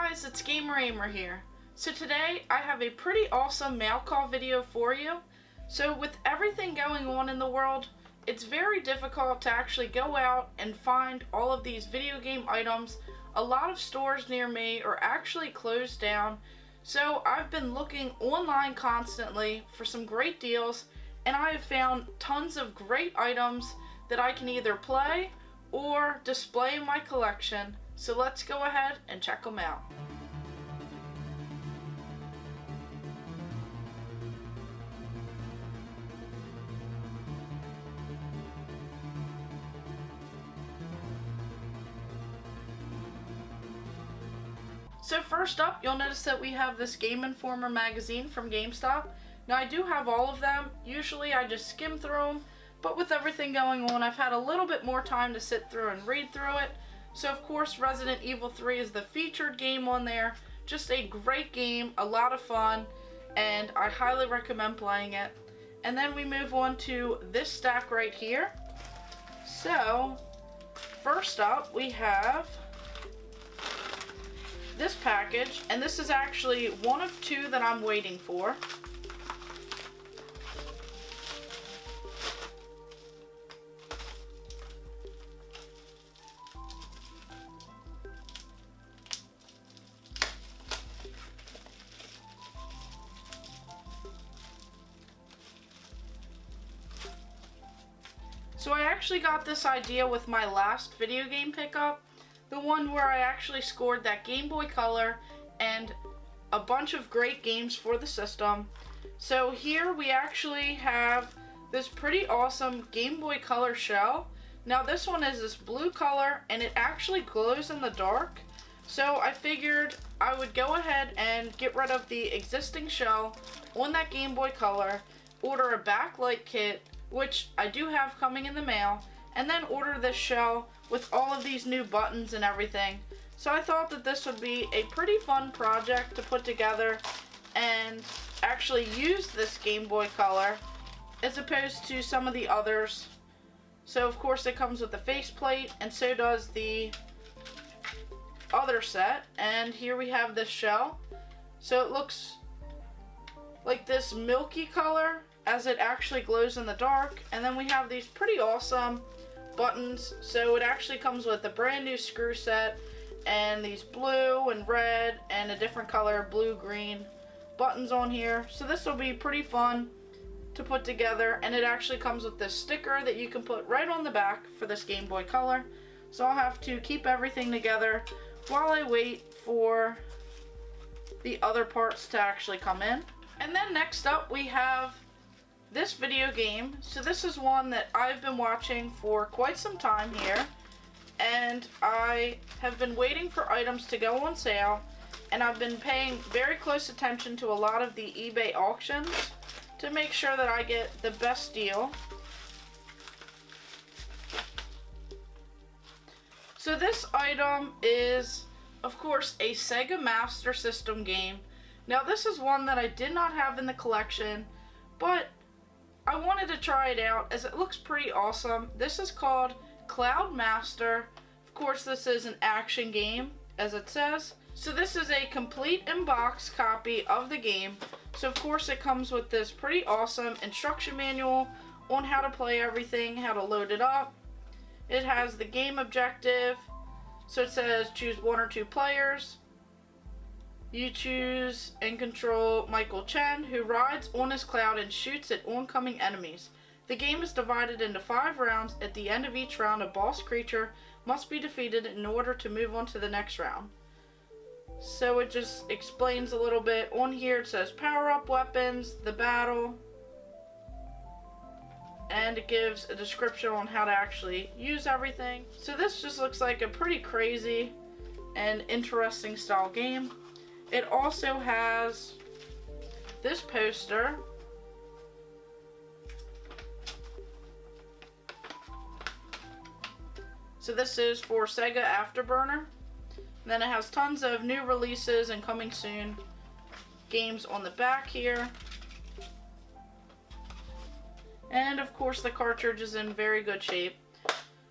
guys, it's Gamer Ahmer here. So today I have a pretty awesome mail call video for you. So with everything going on in the world, it's very difficult to actually go out and find all of these video game items. A lot of stores near me are actually closed down. So I've been looking online constantly for some great deals, and I have found tons of great items that I can either play or display in my collection. So let's go ahead and check them out. So first up, you'll notice that we have this Game Informer magazine from Gamestop. Now I do have all of them. Usually I just skim through them, but with everything going on, I've had a little bit more time to sit through and read through it. So of course Resident Evil 3 is the featured game on there. Just a great game, a lot of fun, and I highly recommend playing it. And then we move on to this stack right here. So first up we have this package, and this is actually one of two that I'm waiting for. So I actually got this idea with my last video game pickup, the one where I actually scored that Game Boy Color and a bunch of great games for the system. So here we actually have this pretty awesome Game Boy Color shell. Now this one is this blue color and it actually glows in the dark. So I figured I would go ahead and get rid of the existing shell on that Game Boy Color, order a backlight kit, which I do have coming in the mail, and then order this shell with all of these new buttons and everything. So I thought that this would be a pretty fun project to put together and actually use this Game Boy Color as opposed to some of the others. So of course it comes with the faceplate, and so does the other set. And here we have this shell. So it looks like this milky color as it actually glows in the dark. And then we have these pretty awesome buttons. So it actually comes with a brand new screw set and these blue and red and a different color, blue, green buttons on here. So this will be pretty fun to put together, and it actually comes with this sticker that you can put right on the back for this Game Boy Color. So I'll have to keep everything together while I wait for the other parts to actually come in. And then next up we have this video game. So this is one that I've been watching for quite some time here, and I have been waiting for items to go on sale, and I've been paying very close attention to a lot of the eBay auctions to make sure that I get the best deal. So this item is, of course, a Sega Master System game. Now this is one that I did not have in the collection, but I wanted to try it out as it looks pretty awesome. This is called Cloud Master. Of course, this is an action game, as it says. So this is a complete in-box copy of the game. So of course it comes with this pretty awesome instruction manual on how to play everything, how to load it up. It has the game objective. So it says choose 1 or 2 players. You choose and control Michael Chen, who rides on his cloud and shoots at oncoming enemies. The game is divided into 5 rounds. At the end of each round, a boss creature must be defeated in order to move on to the next round. So it just explains a little bit. On here it says power up weapons, the battle, and it gives a description on how to actually use everything. So this just looks like a pretty crazy and interesting style game. It also has this poster. So this is for Sega Afterburner. And then it has tons of new releases and coming soon games on the back here. And of course the cartridge is in very good shape.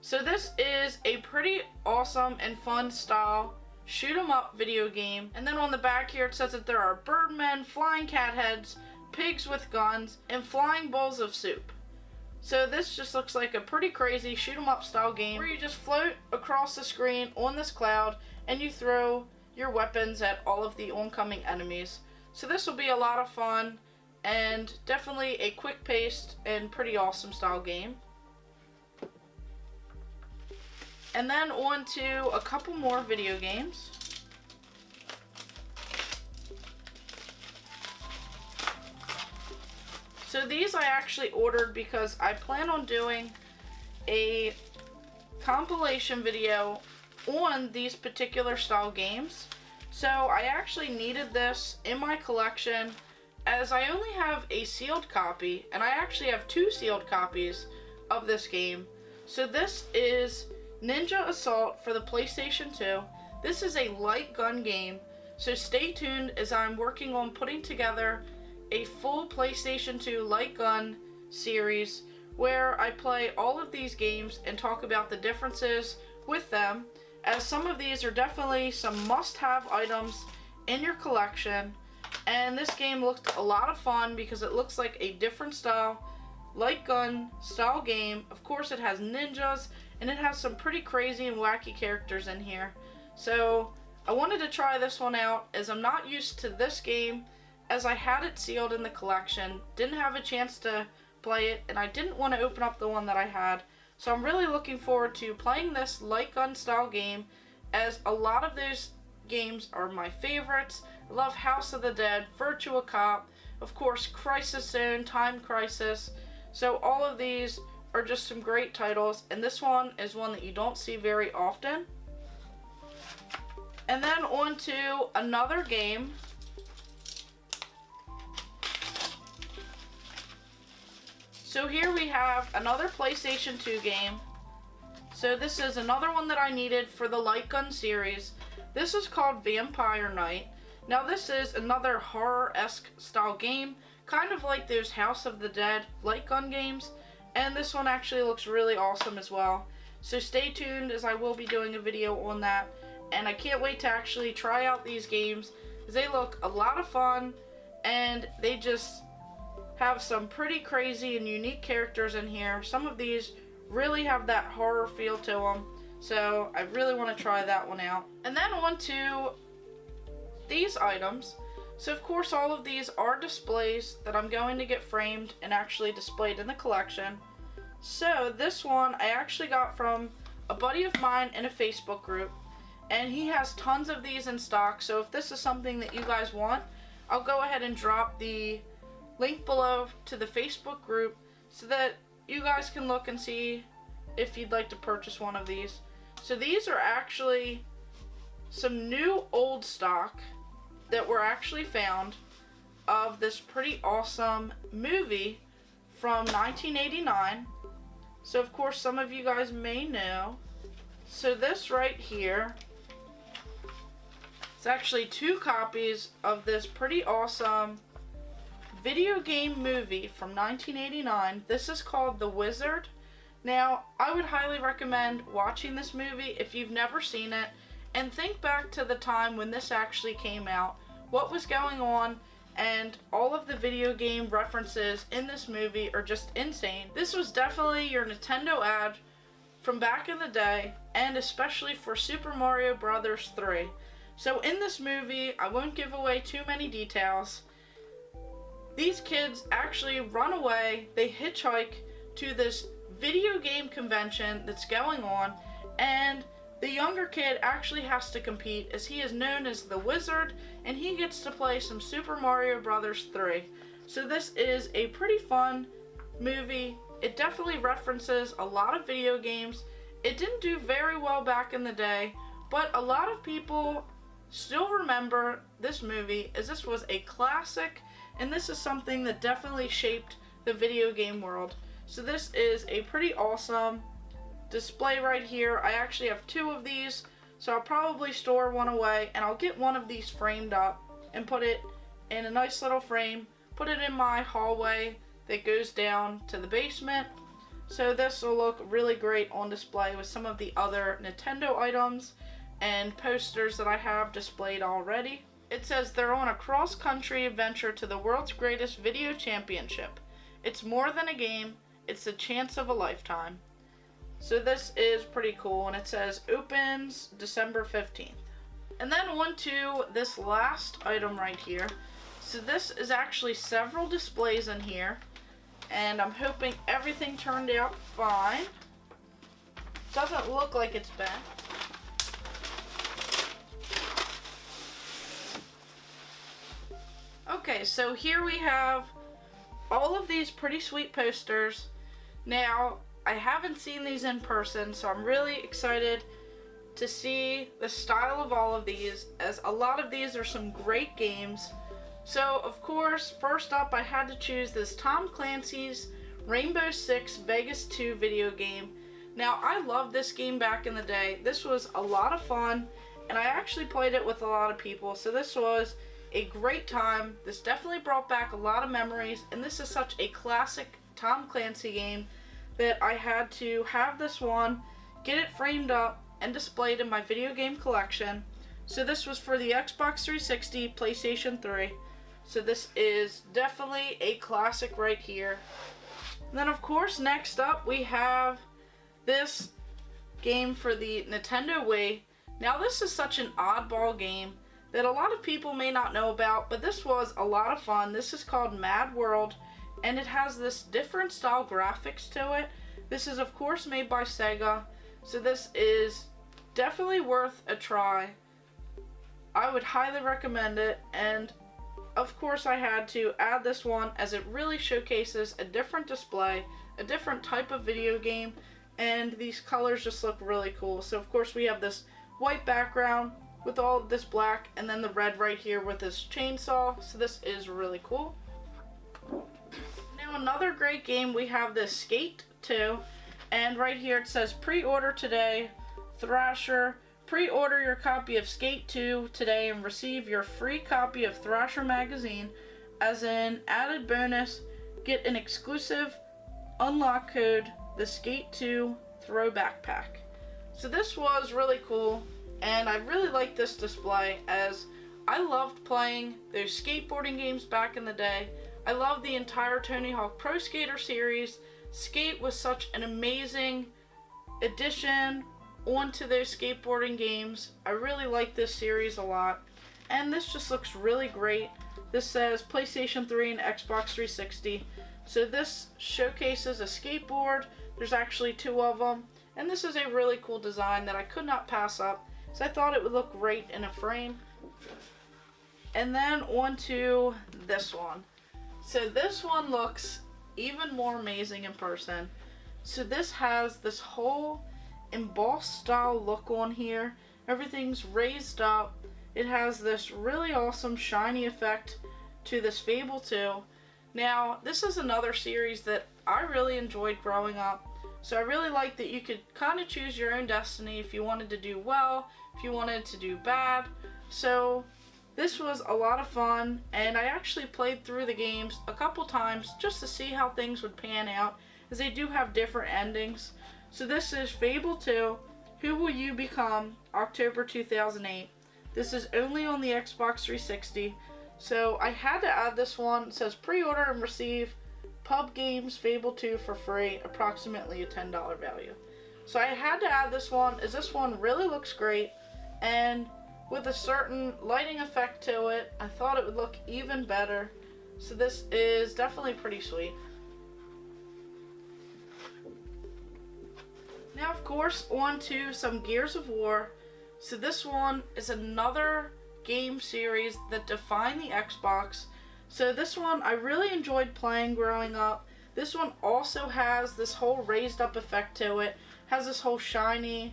So this is a pretty awesome and fun style shoot 'em up video game. And then on the back here it says that there are birdmen, flying cat heads, pigs with guns, and flying bowls of soup. So this just looks like a pretty crazy shoot 'em up style game where you just float across the screen on this cloud and you throw your weapons at all of the oncoming enemies. So this will be a lot of fun and definitely a quick paced and pretty awesome style game. And then on to a couple more video games. So these I actually ordered because I plan on doing a compilation video on these particular style games. So I actually needed this in my collection as I only have a sealed copy, and I actually have 2 sealed copies of this game. So this is Ninja Assault for the PlayStation 2. This is a light gun game, so stay tuned as I'm working on putting together a full PlayStation 2 light gun series where I play all of these games and talk about the differences with them, as some of these are definitely some must-have items in your collection. And this game looked a lot of fun because it looks like a different style light gun style game. Of course it has ninjas and it has some pretty crazy and wacky characters in here. So I wanted to try this one out as I'm not used to this game, as I had it sealed in the collection, didn't have a chance to play it, and I didn't want to open up the one that I had. So I'm really looking forward to playing this light gun style game, as a lot of those games are my favorites. I love House of the Dead, Virtua Cop, of course Crisis Zone, Time Crisis. So all of these are just some great titles, and this one is one that you don't see very often. And then on to another game. So here we have another PlayStation 2 game. So this is another one that I needed for the light gun series. This is called Vampire Night. Now this is another horror-esque style game, kind of like those House of the Dead light gun games. And this one actually looks really awesome as well. So stay tuned as I will be doing a video on that. And I can't wait to actually try out these games, as they look a lot of fun and they just have some pretty crazy and unique characters in here. Some of these really have that horror feel to them, so I really want to try that one out. And then on to these items. So of course all of these are displays that I'm going to get framed and actually displayed in the collection. So this one I actually got from a buddy of mine in a Facebook group, and he has tons of these in stock. So if this is something that you guys want, I'll go ahead and drop the link below to the Facebook group so that you guys can look and see if you'd like to purchase one of these. So these are actually some new old stock that were actually found of this pretty awesome movie from 1989. So of course some of you guys may know. So this right here, it's actually 2 copies of this pretty awesome video game movie from 1989. This is called The Wizard. Now, I would highly recommend watching this movie if you've never seen it, and think back to the time when this actually came out, what was going on, and all of the video game references in this movie are just insane. This was definitely your Nintendo ad from back in the day, and especially for Super Mario Bros. 3. So in this movie, I won't give away too many details. These kids actually run away, they hitchhike to this video game convention that's going on, and the younger kid actually has to compete, as he is known as the Wizard, and he gets to play some Super Mario Bros. 3. So this is a pretty fun movie. It definitely references a lot of video games. It didn't do very well back in the day, but a lot of people still remember this movie, as this was a classic, and this is something that definitely shaped the video game world. So this is a pretty awesome display right here. I actually have 2 of these, so I'll probably store one away, and I'll get one of these framed up and put it in a nice little frame, put it in my hallway that goes down to the basement. So this will look really great on display with some of the other Nintendo items. and posters that I have displayed already. It says they're on a cross-country adventure to the world's greatest video championship. It's more than a game, it's the chance of a lifetime. So this is pretty cool, and it says opens December 15th. And then on to this last item right here. So this is actually several displays in here, and I'm hoping everything turned out fine. Doesn't look like it's bent. Okay, so here we have all of these pretty sweet posters. Now, I haven't seen these in person, so I'm really excited to see the style of all of these, as a lot of these are some great games. So, of course, first up I had to choose this Tom Clancy's Rainbow Six Vegas 2 video game. Now, I loved this game back in the day. This was a lot of fun, and I actually played it with a lot of people, so this was a great time. This definitely brought back a lot of memories, and this is such a classic Tom Clancy game that I had to have this one, get it framed up, and displayed in my video game collection. So this was for the Xbox 360, PlayStation 3. So this is definitely a classic right here. And then of course next up we have this game for the Nintendo Wii. Now this is such an oddball game that a lot of people may not know about, but this was a lot of fun. This is called Mad World, and it has this different style graphics to it. This is of course made by Sega, so this is definitely worth a try. I would highly recommend it, and of course I had to add this one as it really showcases a different display, a different type of video game, and these colors just look really cool. So of course we have this white background with all of this black, and then the red right here with this chainsaw, so this is really cool. Now another great game, we have this Skate 2, and right here it says pre-order today, Thrasher. Pre-order your copy of Skate 2 today and receive your free copy of Thrasher magazine. As an added bonus, get an exclusive unlock code, the Skate 2 Throwback Pack. So this was really cool, and I really like this display as I loved playing those skateboarding games back in the day. I love the entire Tony Hawk Pro Skater series. Skate was such an amazing addition onto those skateboarding games. I really like this series a lot, and this just looks really great. This says PlayStation 3 and Xbox 360. So this showcases a skateboard. There's actually two of them, and this is a really cool design that I could not pass up, so I thought it would look great in a frame. And then on to this one. So this one looks even more amazing in person. So this has this whole embossed style look on here. Everything's raised up. It has this really awesome shiny effect to this Fable 2. Now, this is another series that I really enjoyed growing up. So I really like that you could kind of choose your own destiny if you wanted to do well, if you wanted to do bad. So this was a lot of fun, and I actually played through the games a couple times just to see how things would pan out, as they do have different endings. So this is Fable 2, Who Will You Become, October 2008. This is only on the Xbox 360. So I had to add this one. It says pre-order and receive Pub Games Fable 2 for free, approximately a $10 value. So I had to add this one, as this one really looks great, and with a certain lighting effect to it, I thought it would look even better. So this is definitely pretty sweet. Now, of course, on to some Gears of War. So this one is another game series that defined the Xbox. So this one I really enjoyed playing growing up. This one also has this whole raised up effect to it. Has this whole shiny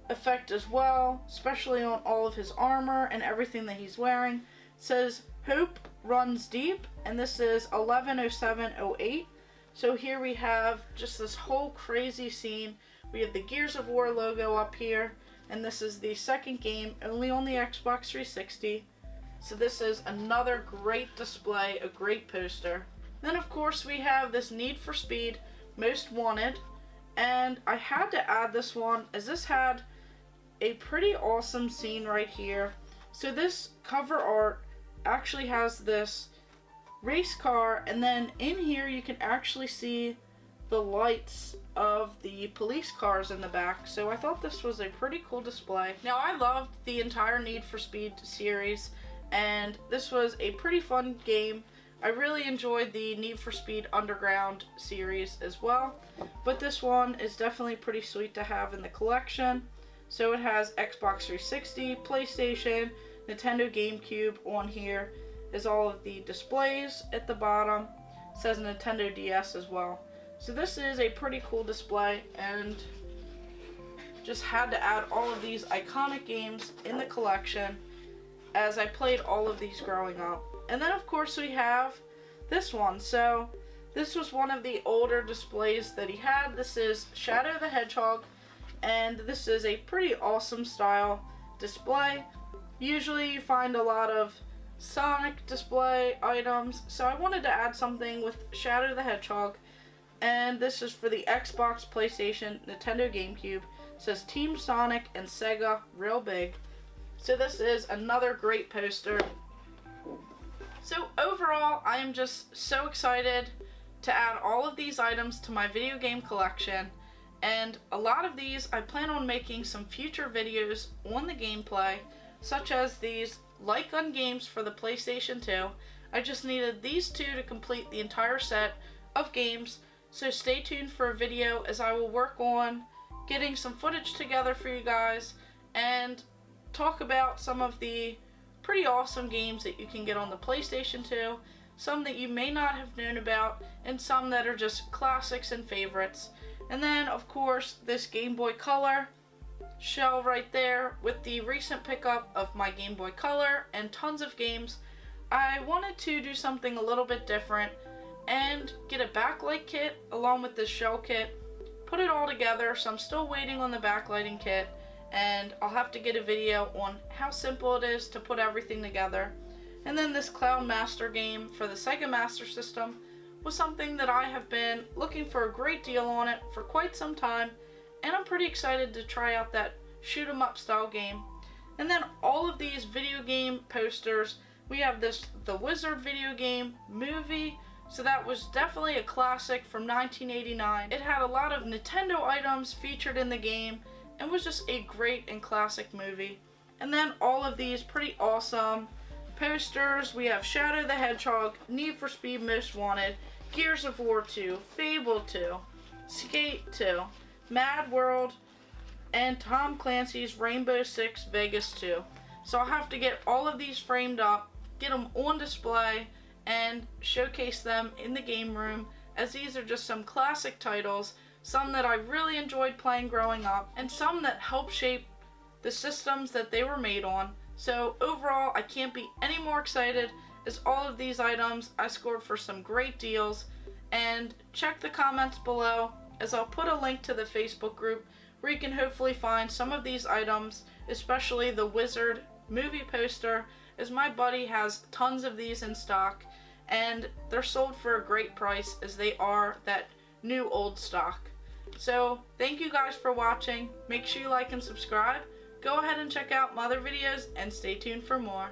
effect as well, especially on all of his armor and everything that he's wearing. It says Hope Runs Deep, and this is 11/07/08. So here we have just this whole crazy scene. We have the Gears of War logo up here, and this is the second game, only on the Xbox 360. So this is another great display, a great poster. Then of course we have this Need for Speed Most Wanted, and I had to add this one as this had a pretty awesome scene right here. So this cover art actually has this race car, and then in here you can actually see the lights of the police cars in the back. So I thought this was a pretty cool display. Now, I loved the entire Need for Speed series, and this was a pretty fun game. I really enjoyed the Need for Speed Underground series as well, but this one is definitely pretty sweet to have in the collection. So it has Xbox 360, PlayStation, Nintendo GameCube on here, is all of the displays at the bottom. It says Nintendo DS as well. So this is a pretty cool display, and just had to add all of these iconic games in the collection as I played all of these growing up. And then of course we have this one. So this was one of the older displays that he had. This is Shadow the Hedgehog, and this is a pretty awesome style display. Usually you find a lot of Sonic display items, so I wanted to add something with Shadow the Hedgehog, and this is for the Xbox, PlayStation, Nintendo GameCube. It says Team Sonic and Sega real big. So this is another great poster. So overall, I am just so excited to add all of these items to my video game collection, and a lot of these I plan on making some future videos on the gameplay, such as these light gun games for the PlayStation 2. I just needed these two to complete the entire set of games, so stay tuned for a video as I will work on getting some footage together for you guys and talk about some of the pretty awesome games that you can get on the PlayStation 2, some that you may not have known about, and some that are just classics and favorites. And then of course this Game Boy Color shell right there with the recent pickup of my Game Boy Color and tons of games. I wanted to do something a little bit different and get a backlight kit along with this shell kit, put it all together. So I'm still waiting on the backlighting kit, and I'll have to get a video on how simple it is to put everything together. And then this Cloud Master game for the Sega Master System was something that I have been looking for a great deal on it for quite some time, and I'm pretty excited to try out that shoot 'em up style game. And then all of these video game posters, we have this The Wizard video game movie, so that was definitely a classic from 1989. It had a lot of Nintendo items featured in the game and was just a great and classic movie. And then all of these pretty awesome posters. We have Shadow the Hedgehog, Need for Speed Most Wanted, Gears of War 2, Fable 2, Skate 2, Mad World, and Tom Clancy's Rainbow Six Vegas 2. So I'll have to get all of these framed up, get them on display, and showcase them in the game room, as these are just some classic titles, some that I really enjoyed playing growing up, and some that helped shape the systems that they were made on. So overall, I can't be any more excited, as all of these items I scored for some great deals. And check the comments below, as I'll put a link to the Facebook group where you can hopefully find some of these items, especially the Wizard movie poster, as my buddy has tons of these in stock, and they're sold for a great price as they are that new old stock. So thank you guys for watching. Make sure you like and subscribe. Go ahead and check out my other videos and stay tuned for more.